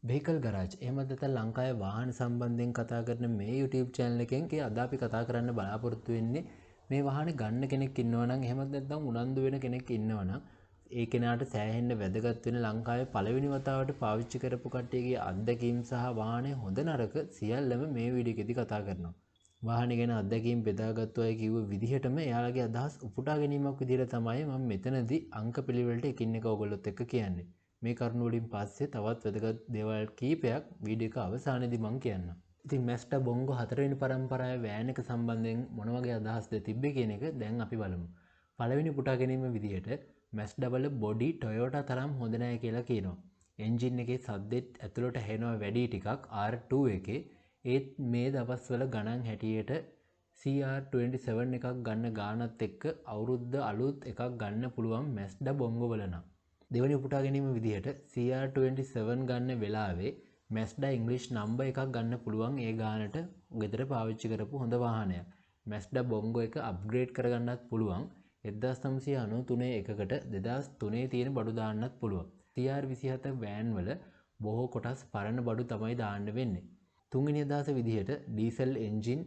Vehicle garage එහෙම නැත්නම් ලංකාවේ වාහන සම්බන්ධයෙන් කතා කරන මේ YouTube channel එකෙන් අද අපි කතා කරන්න බලාපොරොත්තු වෙන්නේ මේ වාහනේ ගන්න කෙනෙක් ඉන්නවා නම් එහෙම නැත්නම් උනන්දු වෙන කෙනෙක් ඉන්නවා නම් ඒ කෙනාට සෑහෙන්න වැදගත් වෙන ලංකාවේ පළවෙනි වතාවට පාවිච්චි කරපු කට්ටියගේ අත්දැකීම් සහ වාහනේ හොඳ නරක සියල්ලම මේ වීඩියෝ එකේදී කතා කරනවා. වාහනේ ගැන අත්දැකීම් බෙදාගත්තු අය කිව්ව විදිහටම එයාලගේ අදහස් උපුටා ගැනීමක් විදිහට තමයි මම මෙතනදී අංක පිළිවෙලට එකින් එක ඔයගොල්ලොත් එක්ක කියන්නේ. මේ කරුණු වලින් පස්සේ තවත් වැදගත් දේවල් කීපයක් වීඩියෝ එක අවසානයේදී මම කියන්නම්. ඉතින් මැස්ටා බොංගෝ 4 වෙනි පරම්පරාවේ වෑන් එක සම්බන්ධයෙන් මොන වගේ අදහස්ද තිබ්බේ කියන එක දැන් අපි බලමු. පළවෙනි පුටා ගැනීම විදිහට මැස්ටා වල බොඩි ටොයෝටා තරම් හොඳ නැහැ කියලා කියනවා. එන්ජින් එකේ සද්දෙත් ඇතුළට ඇහෙනවා වැඩි ටිකක් R2 එකේ. ඒත් මේ දවස්වල ගණන් හැටියට CR27 එකක් ගන්න ගානත් එක්ක අවුරුද්ද අලුත් එකක් ගන්න පුළුවන් මැස්ටා බොංගෝ වල නම්. දෙවනි උපුටා ගැනීම විදිහට CR27 ගන්න වෙලාවේ මැස්ඩා ඉංග්‍රීසි නම්බර් එකක් ගන්න පුළුවන් ඒ ගානට ගෙදර පාවිච්චි කරපු හොඳ වාහනයක්. මැස්ඩා බොංගෝ එක අප්ග්‍රේඩ් කරගන්නත් පුළුවන්. 1993 එකකට 2003 තියෙන බඩු දාන්නත් පුළුවන්. CR27 වෑන් වල බොහෝ කොටස් පරණ බඩු තමයි දාන්න වෙන්නේ. තුන්වෙනි අදහස විදිහට diesel engine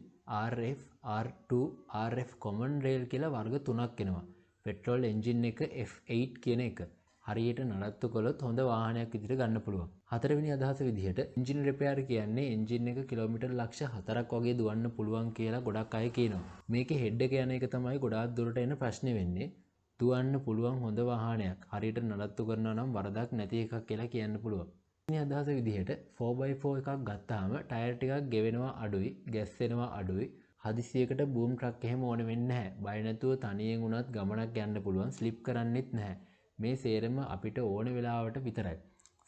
RF, R2, RF common rail කියලා වර්ග තුනක් එනවා. පෙට්‍රෝල් එන්ජින් එක F8 කියන එක. හරියට නඩත්තු කළොත් හොඳ වාහනයක් විදිහට ගන්න පුළුවන්. හතරවෙනි අදහස විදිහට එන්ජින් රිපෙයාර් කියන්නේ එන්ජින් එක කිලෝමීටර් ලක්ෂ 4ක් වගේ දුවන්න පුළුවන් කියලා ගොඩක් අය කියනවා. මේකේ හෙඩ් එක යන එක තමයි ගොඩාක් දුරට එන ප්‍රශ්නේ වෙන්නේ. දුවන්න පුළුවන් හොඳ වාහනයක්. හරියට නඩත්තු කරනවා නම් වරදක් නැති එකක් කියලා කියන්න පුළුවන්. මේ අදහස විදිහට 4x4 එකක් ගත්තාම ටයර් ටිකක් ගෙවෙනවා අඩුයි, ගැස්සෙනවා අඩුයි. හදිසියකට බූම් ට්‍රක් එහෙම ඕන වෙන්නේ නැහැ. බය නැතුව තනියෙන් වුණත් ගමනක් යන්න පුළුවන්, ස්ලිප් කරන්නෙත් නැහැ. මේ සේරම අපිට ඕන වෙලාවට විතරයි.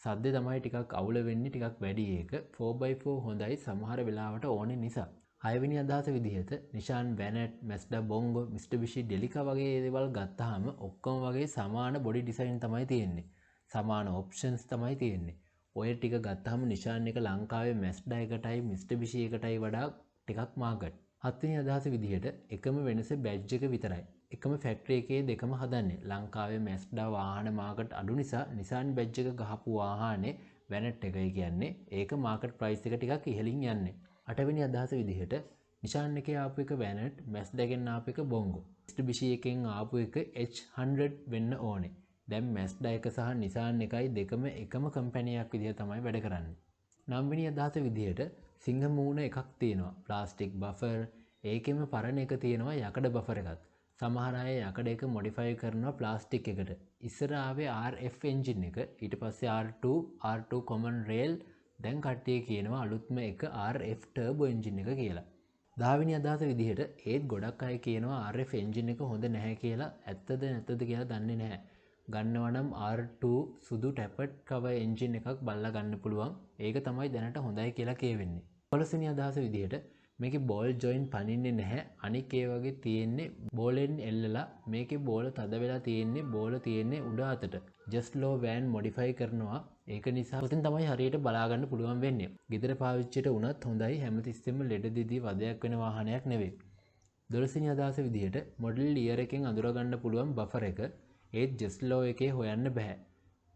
සද්දේ තමයි ටිකක් අවුල වෙන්නේ, ටිකක් වැඩි ඒක. 4x4 හොඳයි සමහර වෙලාවට ඕනේ නිසා. හයවෙනි අදහස විදිහට Nissan Vanette, Mazda Bongo, Mitsubishi Delica වගේ දේවල් ගත්තාම ඔක්කොම වගේ සමාන බොඩි ඩිසයින් තමයි තියෙන්නේ. සමාන ඔප්ෂන්ස් තමයි තියෙන්නේ. ඔය ටික ගත්තාම Nissan එක ලංකාවේ Mazda එකටයි Mitsubishi එකටයි වඩා ටිකක් මාකට්. හත්වෙනි අදහස විදිහට එකම වෙනස බැජ් එක විතරයි. එකම ෆැක්ටරි එකේ දෙකම හදන්නේ. ලංකාවේ මැස්ඩා වාහන මාකට් අඩු නිසා Nissan බැජ් එක ගහපු වාහනේ Vanette එකයි කියන්නේ. ඒක මාකට් ප්‍රයිස් එක ටිකක් ඉහළින් යන්නේ. අටවෙනි අදහස විදිහට Nissan එකේ ආපු එක Vanette, Mazda එකෙන් ආපු එක Bongo. Mitsubishi එකෙන් ආපු එක H100 වෙන්න ඕනේ. දැන් Mazda එක සහ Nissan එකයි දෙකම එකම කම්පැනියක් විදිහට තමයි වැඩ කරන්නේ. නවවෙනි අදහස විදිහට සිංහ මූණ එකක් තියෙනවා. ප්ලාස්ටික් බෆර්, ඒකෙම පරණ එක තියෙනවා යකඩ බෆර් එකක්. සමහර අය යකඩ එක මොඩිෆයි කරනවා ප්ලාස්ටික් එකට. ඉස්සර ආවේ RF එන්ජින් එක, ඊට පස්සේ R2 common rail, දැන් කට්ටිය කියනවා අලුත්ම එක RF turbo එන්ජින් එක කියලා. 10 වෙනි අදහස විදිහට ඒත් ගොඩක් අය කියනවා RF එන්ජින් එක හොඳ නැහැ කියලා. ඇත්තද නැත්තද කියලා දන්නේ නැහැ. ගන්නවා නම් R2 සුදු ටැපට් කවර් එන්ජින් එකක් බලලා ගන්න පුළුවන්. ඒක තමයි දැනට හොඳයි කියලා කියවෙන්නේ. 15 වෙනි අදහස විදිහට මේකේ බෝල් ජොයින් පනින්නේ නැහැ. අනික ඒ වගේ තියෙන්නේ බෝලෙන් එල්ලලා. මේකේ බෝල තද වෙලා තියෙන්නේ, බෝල තියෙන්නේ උඩ අතට. just low van modify කරනවා. ඒක නිසා උතින් තමයි හරියට බලා ගන්න පුළුවන් වෙන්නේ. ගෙදර පාවිච්චියට උනත් හොඳයි. හැමතිස්සෙම ලෙඩ දිදී වදයක් වෙන වාහනයක් නෙවෙයි. 12 වෙනි අදහස විදිහට මොඩල් ඉයර් එකෙන් අඳුර ගන්න පුළුවන් බෆර් එක. ඒත් just low එකේ හොයන්න බෑ.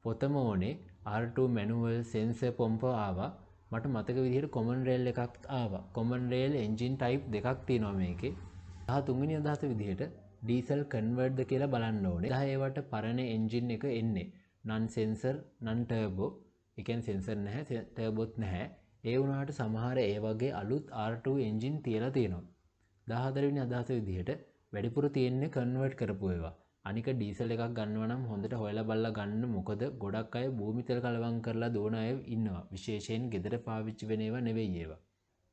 පොතම ඕනේ. R2 manual sensor පොම්ප ආවා. මට මතක විදිහට common rail එකක් ආවා. common rail engine type දෙකක් තියෙනවා මේකේ. 13 වෙනි අදහස විදිහට diesel convert ද කියලා බලන්න ඕනේ. 10 ඒවට පරණ engine එක එන්නේ. non sensor, non turbo. ඒ කියන්නේ sensor නැහැ, turboත් නැහැ. ඒ වුණාට සමහර ඒ වගේ අලුත් R2 engine තියලා තියෙනවා. 14 වෙනි අදහස විදිහට වැඩිපුර තියෙන්නේ convert කරපු ඒවා. අනික ඩීසල් එකක් ගන්නවා නම් හොඳට හොයලා බලලා ගන්න. මොකද ගොඩක් අය භූමි තෙල් කලවම් කරලා දුවන අය ඉන්නවා. විශේෂයෙන් ගෙදර පාවිච්චි වෙන ඒවා නෙවෙයි ඒවා.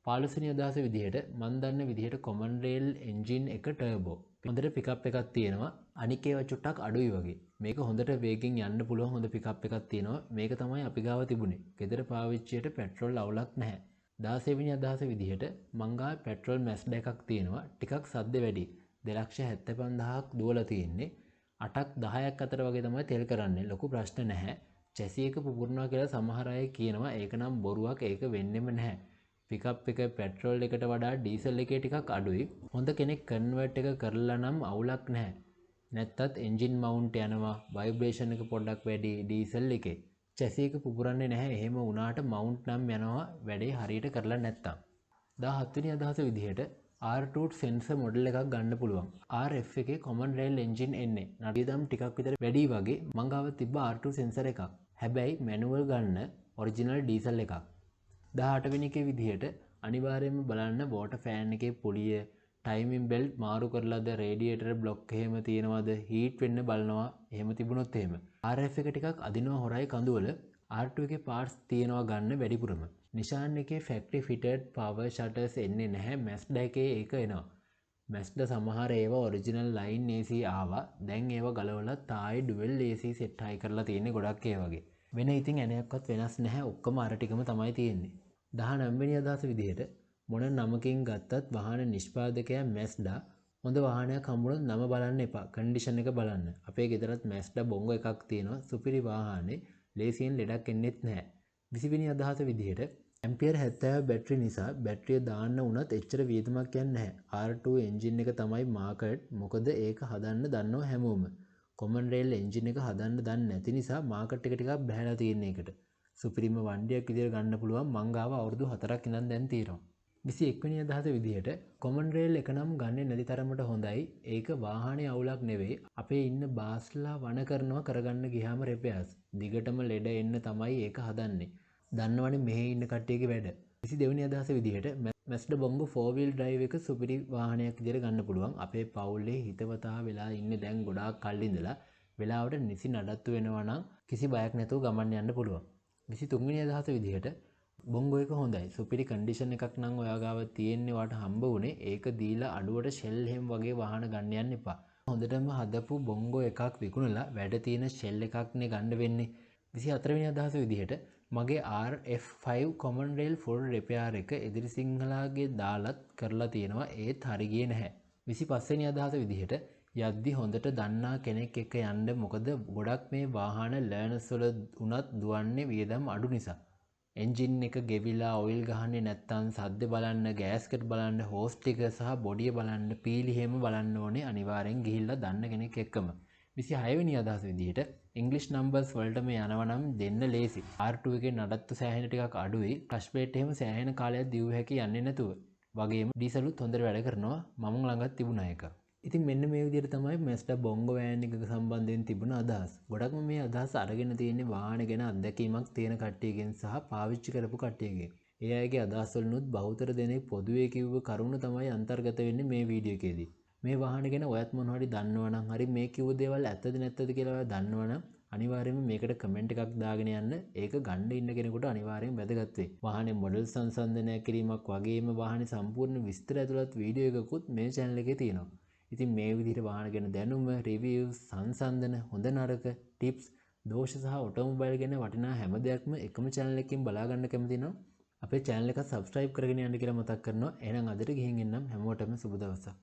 15 වෙනි අදහස විදිහට මම දන්න විදිහට common rail engine එක turbo. හොඳට pickup එකක් තියෙනවා. අනික ඒවා චුට්ටක් අඩුයි වගේ. මේක හොඳට වේගෙන් යන්න පුළුවන් හොඳ pickup එකක් තියෙනවා. මේක තමයි අපි ගාව තිබුණේ. ගෙදර පාවිච්චියට පෙට්‍රල් අවුලක් නැහැ. 16 වෙනි අදහස විදිහට මං ගාව පෙට්‍රල් Mazda එකක් තියෙනවා. ටිකක් සද්ද වැඩි. 2,75,000ක් දුවලා තියෙන්නේ. 8ක් 10ක් අතර වගේ තමයි තෙල් කරන්නේ. ලොකු ප්‍රශ්න නැහැ. චැසි එක පුපුරනවා කියලා සමහර අය කියනවා. ඒක නම් බොරුවක්. ඒක වෙන්නෙම නැහැ. පිකප් එක පෙට්‍රෝල් එකට වඩා ඩීසල් එකේ ටිකක් අඩුයි. හොඳ කෙනෙක් කන්වර්ට් එක කරලා නම් අවුලක් නැහැ. නැත්තත් එන්ජින් මවුන්ට් යනවා. ভাইබ්‍රේෂන් එක පොඩ්ඩක් වැඩි ඩීසල් එකේ. චැසි එක පුපුරන්නේ නැහැ. එහෙම වුණාට මවුන්ට් නම් යනවා වැඩේ හරියට කරලා නැත්තම්. 17 වෙනි අදහස විදිහට R2 sensor මොඩල් එකක් ගන්න පුළුවන්. RF එකේ common rail engine එන්නේ. නඩියදම් ටිකක් විතර වැඩි වගේ මං ගාව තිබ්බ R2 sensor එකක්. හැබැයි manual ගන්න original diesel එකක්. 18 වෙනි එකේ විදිහට අනිවාර්යයෙන්ම බලන්න water fan එකේ පොලිය, timing belt මාරු කරලාද, radiator block එහෙම තියෙනවද, heat වෙන්න බලනවා. එහෙම තිබුණොත් එහෙම. RF එක ටිකක් අදිනවා හොරයි කඳුවල. R2 එකේ parts තියෙනවා ගන්න වැඩිපුරම. Nissan එකේ factory fitted power shutters එන්නේ නැහැ. Mazda එකේ ඒක එනවා. Mazda සමහර ඒවා original line AC ආවා. දැන් ඒවා ගලවලා තායි dual AC set high කරලා තියෙන්නේ ගොඩක් ඒ වගේ. වෙන ඉතින් ඇණයක්වත් වෙනස් නැහැ. ඔක්කොම අර ටිකම තමයි තියෙන්නේ. 19 වෙනි අදහස විදිහට මොන නමකින් ගත්තත් වාහන නිෂ්පාදකයා Mazda හොඳ වාහනයක් හම්බුනොත් නම බලන්න එපා. කන්ඩිෂන් එක බලන්න. අපේ ගෙදරත් Mazda Bongo එකක් තියෙනවා. සුපිරි වාහනේ. ලේසියෙන් ලෙඩක් එන්නෙත් නැහැ. 20 වෙනි අදහස විදිහට ඇම්පියර් 70 බැටරි නිසා බැටරිය දාන්න වුණත් එච්චර වියදමක් යන්නේ නැහැ. R2 එන්ජින් එක තමයි මාකට්. මොකද ඒක හදන්න දන්නව හැමෝම. කොමන් රේල් එන්ජින් එක හදන්න දන්නේ නැති නිසා මාකට් එක ටිකක් බහැලා තියෙන එකට. සුපිරිම වண்டிයක් විදිහට ගන්න පුළුවන්. මං ගාව අවුරුදු 4ක් ඉඳන් දැන් තියෙනවා. 21 වෙනි අදහස විදිහට කොමන් රේල් එක නම් ගන්නේ නැති තරමට හොඳයි. ඒක වාහනේ අවුලක් නෙවෙයි. අපේ ඉන්න බාස්ලා වණ කරනවා කරගන්න ගියාම රිපෙයාර්ස්. දිගටම ලෙඩ එන්න තමයි ඒක හදන්නේ. දන්නවනේ මෙහි ඉන්න කට්ටියගේ වැඩ. 22 වෙනි අදහස විදිහට Mazda Bongo 4-wheel drive එක සුපිරි වාහනයක් විදිහට ගන්න පුළුවන්. අපේ පවුලේ හිතවතා වෙලා ඉන්නේ දැන් ගොඩාක් කල් ඉඳලා වෙලාවට නිසි නඩත්තු වෙනවා නම් කිසි බයක් නැතුව ගමන් යන්න පුළුවන්. 23 වෙනි අදහස විදිහට බොංගෝ එක හොඳයි. සුපිරි කන්ඩිෂන් එකක් නම් ඔයා ගාව තියෙන්නේ වාට හම්බ වුණේ. ඒක දීලා අඩුවට ෂෙල් හැම් වගේ වාහන ගන්න යන්න එපා. හොඳටම හදපු බොංගෝ එකක් විකුණලා වැඩ තියෙන ෂෙල් එකක්නේ ගන්න වෙන්නේ. 24 වෙනි අදහස විදිහට මගේ RF5 common rail full repair එක එදිරි සිංහලාගේ දාලත් කරලා තියෙනවා. ඒත් හරි ගියේ නැහැ. 25 වෙනි අදහස විදිහට යද්දි හොඳට දන්නා කෙනෙක් එක්ක යන්න. මොකද ගොඩක් මේ වාහන ලර්නර්ස් වල උනත් දුවන්නේ වියදම් අඩු නිසා. එන්ජින් එක ගෙවිලා ඔයිල් ගහන්නේ නැත්නම් සද්ද බලන්න, ගෑස්කට් බලන්න, හෝස් ටික සහ බොඩිය බලන්න, පීලි හැම බලන්න ඕනේ අනිවාර්යෙන් ගිහිල්ලා දන්න කෙනෙක් එක්කම. 26 වෙනි අදහස විදිහට ඉංග්‍රීසි නම්බර්ස් වලටම යනවා නම් දෙන්න ලේසි. R2 එකේ නඩත්තු සෑහෙන ටිකක් අඩුයි. ක්ලච් ප්ලේට් එහෙම සෑහෙන කාලයක් දියුව හැකි යන්නේ නැතුව. වගේම ඩීසලුත් හොඳට වැඩ කරනවා. මම ළඟත් තිබුණා එක. ඉතින් මෙන්න මේ විදිහට තමයි Mazda Bongo van එකක සම්බන්ධයෙන් තිබුණ අදහස්. ගොඩක්ම මේ අදහස් අරගෙන තියෙන්නේ වාහන ගැන අත්දැකීමක් තියෙන කට්ටියගෙන් සහ පාවිච්චි කරපු කට්ටියගෙන්. ඒ අයගේ අදහස් වලිනුත් බහුතර දෙනෙක් පොදුවේ කිව්ව කරුණ තමයි අන්තර්ගත වෙන්නේ මේ වීඩියෝ එකේදී. මේ වාහන ගැන ඔයත් මොනවා හරි දන්නවනම් හරි මේ කිව්ව දේවල් ඇත්තද නැත්තද කියලා ඔයා දන්නවනම් අනිවාර්යයෙන්ම මේකට කමෙන්ට් එකක් දාගෙන යන්න. ඒක ගන්න ඉන්න කෙනෙකුට අනිවාර්යෙන් වැදගත් වෙයි. වාහනේ මොඩල් සංසන්දනය කිරීමක් වගේම වාහනේ සම්පූර්ණ විස්තර ඇතුළත් වීඩියෝ එකකුත් මේ channel එකේ තියෙනවා. ඉතින් මේ විදිහට වාහන ගැන දැනුම, රිවිව්ස්, සංසන්දන, හොඳ නරක, ටිප්ස්, දෝෂ සහ ඔටෝමොබයිල් ගැන වටිනා හැම දෙයක්ම එකම channel එකකින් බලා ගන්න කැමති නම් අපේ channel එක subscribe කරගෙන යන්න කියලා මතක් කරනවා. එහෙනම් අදට ගිහින් එන්නම්. හැමෝටම සුබ දවසක්.